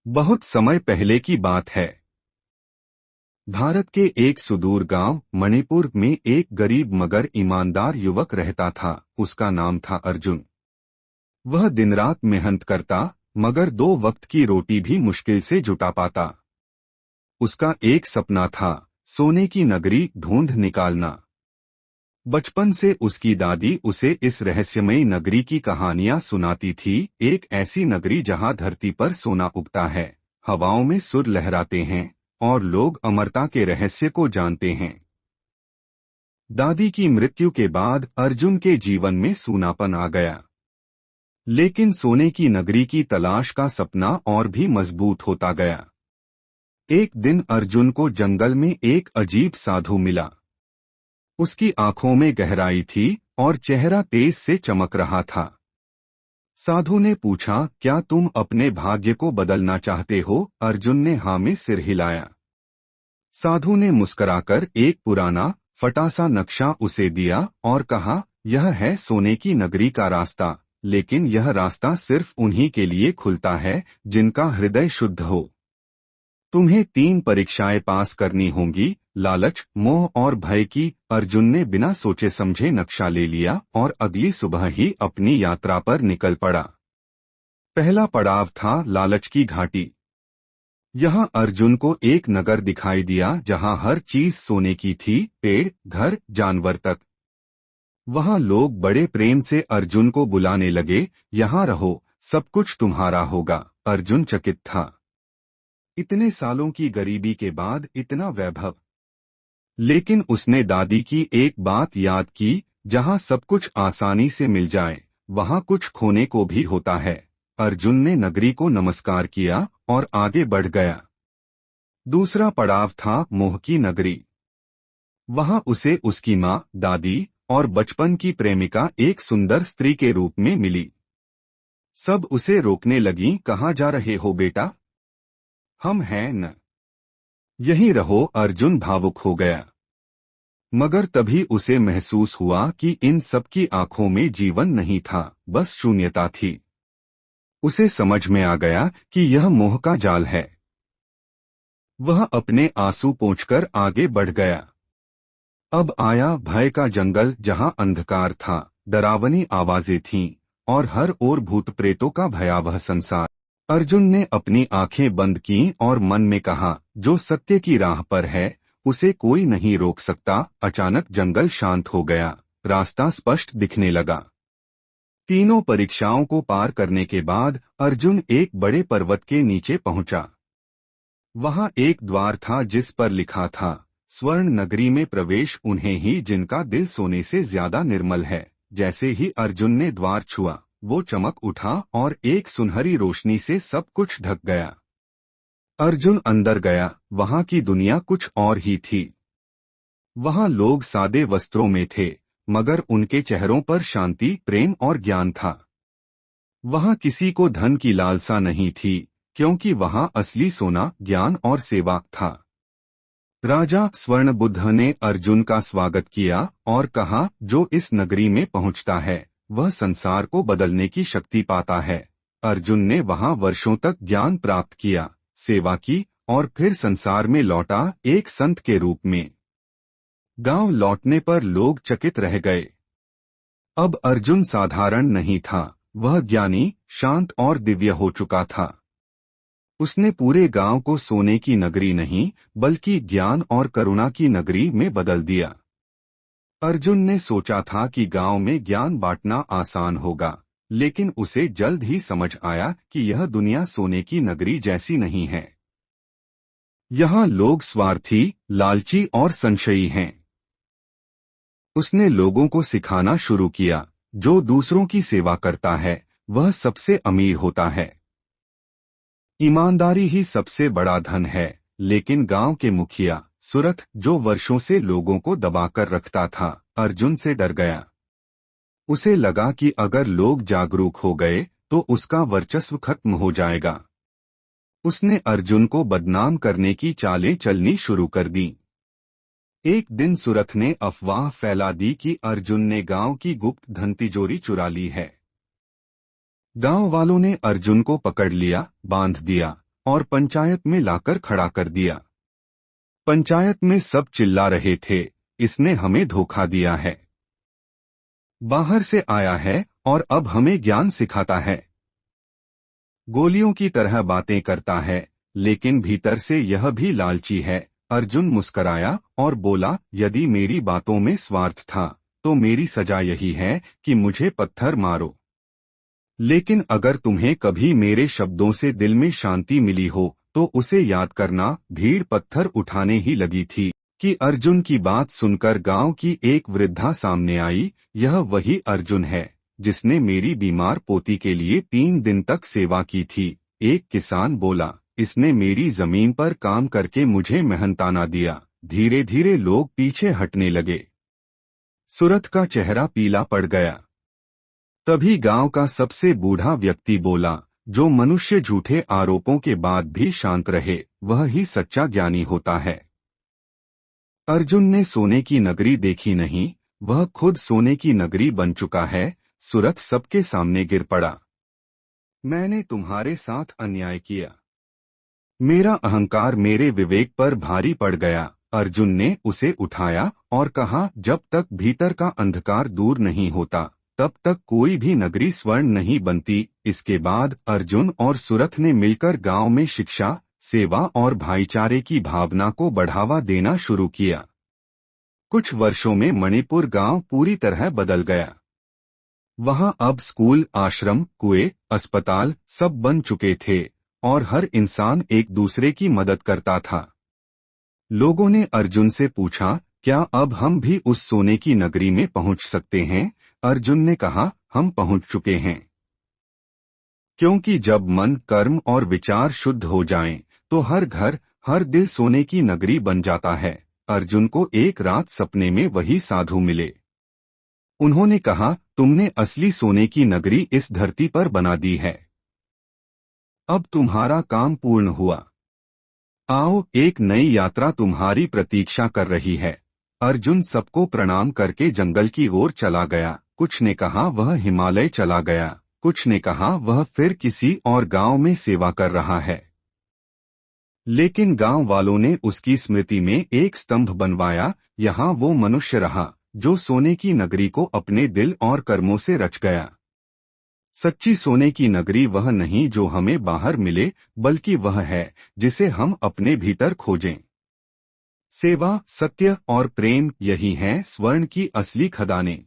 बहुत समय पहले की बात है। भारत के एक सुदूर गांव मणिपुर में एक गरीब मगर ईमानदार युवक रहता था। उसका नाम था अर्जुन। वह दिन रात मेहनत करता, मगर दो वक्त की रोटी भी मुश्किल से जुटा पाता। उसका एक सपना था, सोने की नगरी ढूंढ निकालना। बचपन से उसकी दादी उसे इस रहस्यमयी नगरी की कहानियां सुनाती थी। एक ऐसी नगरी जहां धरती पर सोना उगता है, हवाओं में सुर लहराते हैं और लोग अमरता के रहस्य को जानते हैं। दादी की मृत्यु के बाद अर्जुन के जीवन में सूनापन आ गया। लेकिन सोने की नगरी की तलाश का सपना और भी मजबूत होता गया। एक दिन अर्जुन को जंगल में एक अजीब साधु मिला। उसकी आंखों में गहराई थी और चेहरा तेज से चमक रहा था। साधु ने पूछा, क्या तुम अपने भाग्य को बदलना चाहते हो? अर्जुन ने हाँ में सिर हिलाया। साधु ने मुस्कुराकर एक पुराना फटा सा नक्शा उसे दिया और कहा, यह है सोने की नगरी का रास्ता, लेकिन यह रास्ता सिर्फ उन्हीं के लिए खुलता है जिनका हृदय शुद्ध हो। तुम्हें 3 परीक्षाएं पास करनी होंगी, लालच, मोह और भय की। अर्जुन ने बिना सोचे समझे नक्शा ले लिया और अगली सुबह ही अपनी यात्रा पर निकल पड़ा। पहला पड़ाव था लालच की घाटी। यहाँ अर्जुन को एक नगर दिखाई दिया जहाँ हर चीज सोने की थी, पेड़, घर, जानवर तक। वहाँ लोग बड़े प्रेम से अर्जुन को बुलाने लगे, यहाँ रहो, सब कुछ तुम्हारा होगा। अर्जुन चकित था। इतने सालों की गरीबी के बाद इतना वैभव। लेकिन उसने दादी की एक बात याद की, जहाँ सब कुछ आसानी से मिल जाए, वहाँ कुछ खोने को भी होता है। अर्जुन ने नगरी को नमस्कार किया और आगे बढ़ गया। दूसरा पड़ाव था मोह की नगरी। वहाँ उसे उसकी माँ, दादी और बचपन की प्रेमिका एक सुंदर स्त्री के रूप में मिली। सब उसे रोकने लगीं, कहाँ जा रहे हो बेटा? हम हैं न। यहीं रहो। अर्जुन भावुक हो गया। मगर तभी उसे महसूस हुआ कि इन सब की आंखों में जीवन नहीं था, बस शून्यता थी। उसे समझ में आ गया कि यह मोह का जाल है। वह अपने आंसू पोंछकर आगे बढ़ गया। अब आया भय का जंगल, जहां अंधकार था, डरावनी आवाजें थीं और हर ओर भूत प्रेतों का भयावह संसार। अर्जुन ने अपनी आंखें बंद कीं और मन में कहा, जो सत्य की राह पर है उसे कोई नहीं रोक सकता। अचानक जंगल शांत हो गया, रास्ता स्पष्ट दिखने लगा। तीनों परीक्षाओं को पार करने के बाद अर्जुन एक बड़े पर्वत के नीचे पहुंचा। वहां एक द्वार था जिस पर लिखा था, स्वर्ण नगरी में प्रवेश उन्हें ही जिनका दिल सोने से ज्यादा निर्मल है। जैसे ही अर्जुन ने द्वार छुआ, वो चमक उठा और एक सुनहरी रोशनी से सब कुछ ढक गया। अर्जुन अंदर गया। वहां की दुनिया कुछ और ही थी। वहां लोग सादे वस्त्रों में थे, मगर उनके चेहरों पर शांति, प्रेम और ज्ञान था। वहां किसी को धन की लालसा नहीं थी, क्योंकि वहां असली सोना, ज्ञान और सेवा था। राजा स्वर्ण बुद्ध ने अर्जुन का स्वागत किया और कहा, जो इस नगरी में पहुंचता है वह संसार को बदलने की शक्ति पाता है। अर्जुन ने वहां वर्षों तक ज्ञान प्राप्त किया, सेवा की और फिर संसार में लौटा एक संत के रूप में। गांव लौटने पर लोग चकित रह गए। अब अर्जुन साधारण नहीं था, वह ज्ञानी, शांत और दिव्य हो चुका था। उसने पूरे गांव को सोने की नगरी नहीं, बल्कि ज्ञान और करुणा की नगरी में बदल दिया। अर्जुन ने सोचा था कि गांव में ज्ञान बांटना आसान होगा, लेकिन उसे जल्द ही समझ आया कि यह दुनिया सोने की नगरी जैसी नहीं है। यहाँ लोग स्वार्थी, लालची और संशयी हैं। उसने लोगों को सिखाना शुरू किया, जो दूसरों की सेवा करता है वह सबसे अमीर होता है। ईमानदारी ही सबसे बड़ा धन है। लेकिन गांव के मुखिया सुरथ, जो वर्षों से लोगों को दबाकर रखता था, अर्जुन से डर गया। उसे लगा कि अगर लोग जागरूक हो गए तो उसका वर्चस्व खत्म हो जाएगा। उसने अर्जुन को बदनाम करने की चालें चलनी शुरू कर दी। एक दिन सुरथ ने अफवाह फैला दी कि अर्जुन ने गांव की गुप्त धन तिजोरी चुरा ली है। गांव वालों ने अर्जुन को पकड़ लिया, बांध दिया और पंचायत में लाकर खड़ा कर दिया। पंचायत में सब चिल्ला रहे थे, इसने हमें धोखा दिया है, बाहर से आया है और अब हमें ज्ञान सिखाता है, गोलियों की तरह बातें करता है, लेकिन भीतर से यह भी लालची है। अर्जुन मुस्कराया और बोला, यदि मेरी बातों में स्वार्थ था तो मेरी सजा यही है कि मुझे पत्थर मारो। लेकिन अगर तुम्हें कभी मेरे शब्दों से दिल में शांति मिली हो तो उसे याद करना, भीड़ पत्थर उठाने ही लगी थी कि अर्जुन की बात सुनकर गांव की एक वृद्धा सामने आई। यह वही अर्जुन है जिसने मेरी बीमार पोती के लिए 3 दिन तक सेवा की थी। एक किसान बोला, इसने मेरी जमीन पर काम करके मुझे मेहनताना दिया। धीरे धीरे लोग पीछे हटने लगे। सूरत का चेहरा पीला पड़ गया। तभी गांव का सबसे बूढ़ा व्यक्ति बोला, जो मनुष्य झूठे आरोपों के बाद भी शांत रहे वह ही सच्चा ज्ञानी होता है। अर्जुन ने सोने की नगरी देखी नहीं, वह खुद सोने की नगरी बन चुका है। सूरत सबके सामने गिर पड़ा। मैंने तुम्हारे साथ अन्याय किया, मेरा अहंकार मेरे विवेक पर भारी पड़ गया। अर्जुन ने उसे उठाया और कहा, जब तक भीतर का अंधकार दूर नहीं होता तब तक कोई भी नगरी स्वर्ण नहीं बनती। इसके बाद अर्जुन और सूरत ने मिलकर गांव में शिक्षा, सेवा और भाईचारे की भावना को बढ़ावा देना शुरू किया। कुछ वर्षों में मणिपुर गांव पूरी तरह बदल गया। वहां अब स्कूल, आश्रम, कुएं, अस्पताल सब बन चुके थे और हर इंसान एक दूसरे की मदद करता था। लोगों ने अर्जुन से पूछा, क्या अब हम भी उस सोने की नगरी में पहुंच सकते हैं? अर्जुन ने कहा, हम पहुंच चुके हैं। क्योंकि जब मन, कर्म और विचार शुद्ध हो जाएं, तो हर घर, हर दिल सोने की नगरी बन जाता है। अर्जुन को एक रात सपने में वही साधु मिले। उन्होंने कहा, तुमने असली सोने की नगरी इस धरती पर बना दी है। अब तुम्हारा काम पूर्ण हुआ। आओ, एक नई यात्रा तुम्हारी प्रतीक्षा कर रही है। अर्जुन सबको प्रणाम करके जंगल की ओर चला गया। कुछ ने कहा वह हिमालय चला गया, कुछ ने कहा वह फिर किसी और गांव में सेवा कर रहा है। लेकिन गांव वालों ने उसकी स्मृति में एक स्तंभ बनवाया। यहाँ वो मनुष्य रहा जो सोने की नगरी को अपने दिल और कर्मों से रच गया। सच्ची सोने की नगरी वह नहीं जो हमें बाहर मिले, बल्कि वह है जिसे हम अपने भीतर खोजें। सेवा, सत्य और प्रेम, यही हैं स्वर्ण की असली खदानें।